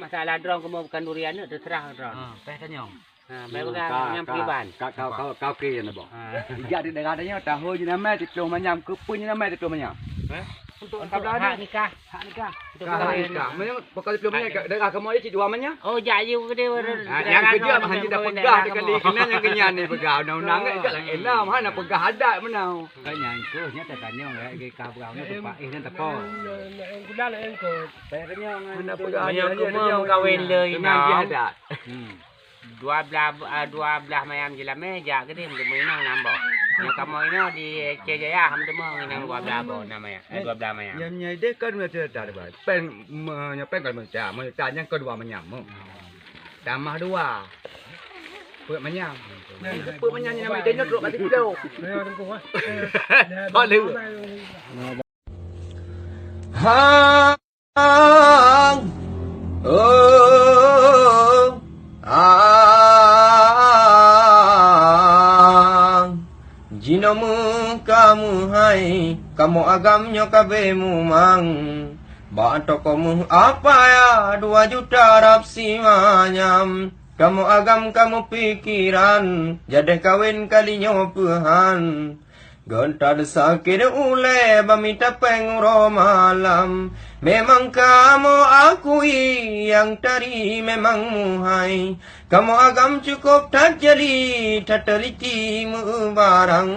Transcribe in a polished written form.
masalah drone kamu bukan durian ni terserah drone. Peh tanya. Baru nyam priban. Kau ke na bo. Dia di daerah dia tahu je nama tiklong manyam kepun je nama tiklong manyam. Untuk hak nikah. Untuk kahwin. Memang bakal tiklong manyam daerah kamu ni dua manyam. Oh, jayu ke dia. Yang kerja mah hanya dah pegah sekali kena yang kenyan ni pegah undang-undang ke lah enak mana pegah adat menau. Kanya ko nya tak tanya ke ka berau ni tempat ni teko. Gula lah engko. Tanya mana pegah Banyak kawin le ina. Adat. Dua belah mayam Jeulame jak ke dia untuk menang nambah. Yang kamu ini di Jaya ham temu menang dua belah bo namanya. Dua belah mayam. Yang nyai dek kan macam dah dah. Pen pen kan macam yang kedua manyam. Tambah dua. Pek manyam. Pek manyam ni nama dia nyodok kat situ. Ayo tengku ah. Tak lu. Hang Jeulameu kamu hai, kamu agamnya kabemu mang. Batok kamu apa ya 2 juta rapsi manyam. Kamu agam kamu pikiran, jadi kawin kalinya pehan. Gontar sakit ule bamita penguro malam. Memang kamu akui yang tadi memang muhai. Kamu agam cukup tak jadi tak teliti barang.